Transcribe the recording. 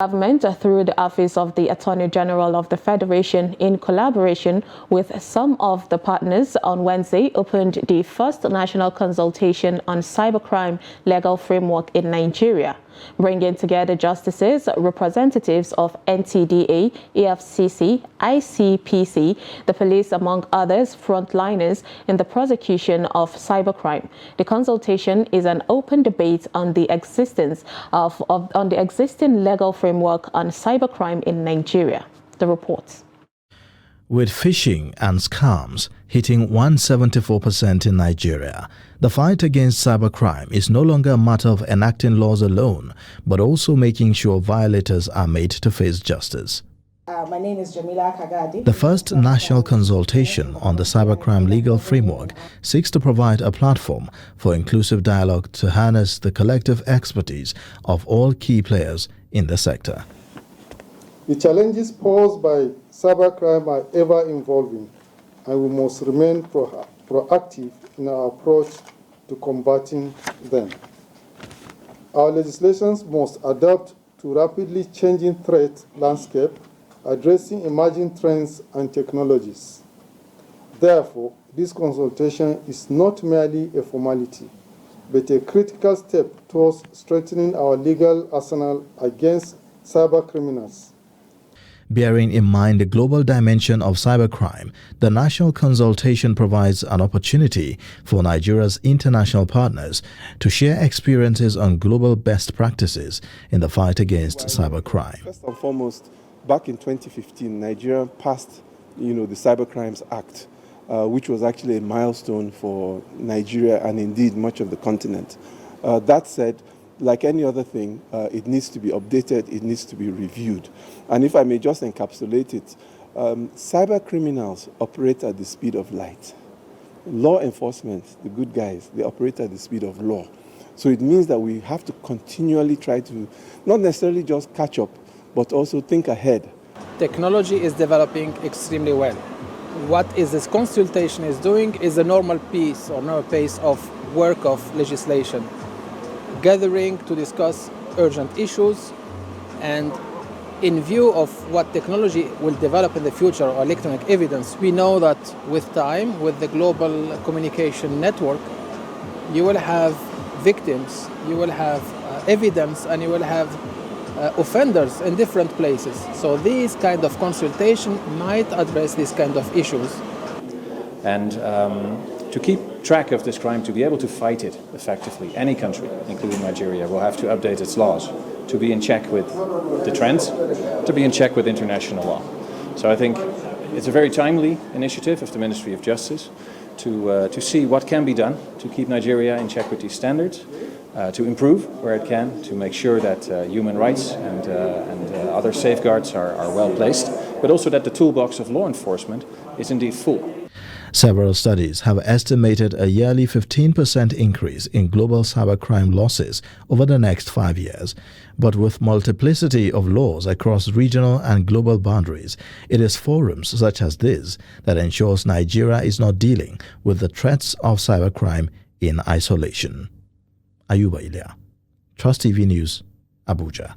Government, through the Office of the Attorney General of the Federation, in collaboration with some of the partners, on Wednesday opened the first national consultation on cybercrime legal framework in Nigeria, bringing together justices, representatives of NTDA, EFCC, ICPC, the police, among others, frontliners in the prosecution of cybercrime. The consultation is an open debate on the existence on the existing legal framework on cybercrime in Nigeria. The report. With phishing and scams hitting 174% in Nigeria, the fight against cybercrime is no longer a matter of enacting laws alone, but also making sure violators are made to face justice. My name is Jamila Kagadi. The first national consultation on the cybercrime legal framework seeks to provide a platform for inclusive dialogue to harness the collective expertise of all key players in the sector. The challenges posed by cybercrime are ever evolving, and we must remain proactive in our approach to combating them. Our legislations must adapt to rapidly changing threat landscape, addressing emerging trends and technologies. Therefore, this consultation is not merely a formality, but a critical step towards strengthening our legal arsenal against cybercriminals. Bearing in mind the global dimension of cybercrime, the national consultation provides an opportunity for Nigeria's international partners to share experiences on global best practices in the fight against cybercrime. First and foremost, back in 2015, Nigeria passed, the Cybercrimes Act, which was actually a milestone for Nigeria and indeed much of the continent. That said, like any other thing, it needs to be updated, it needs to be reviewed. And if I may just encapsulate it, cyber criminals operate at the speed of light. Law enforcement, the good guys, they operate at the speed of law. So it means that we have to continually try to not necessarily just catch up, but also think ahead. Technology is developing extremely well. What this consultation is doing is a normal piece or normal pace of work of legislation, gathering to discuss urgent issues, and in view of what technology will develop in the future, or electronic evidence, we know that with time, with the global communication network, you will have victims, you will have evidence, and you will have offenders in different places. So these kind of consultation might address these kind of issues. And to keep track of this crime, to be able to fight it effectively, any country, including Nigeria, will have to update its laws to be in check with the trends, to be in check with international law. So I think it's a very timely initiative of the Ministry of Justice to see what can be done to keep Nigeria in check with these standards, to improve where it can, to make sure that human rights and other safeguards are well placed, but also that the toolbox of law enforcement is indeed full. Several studies have estimated a yearly 15% increase in global cybercrime losses over the next 5 years. But with multiplicity of laws across regional and global boundaries, it is forums such as this that ensures Nigeria is not dealing with the threats of cybercrime in isolation. Ayuba Ilya, Trust TV News, Abuja.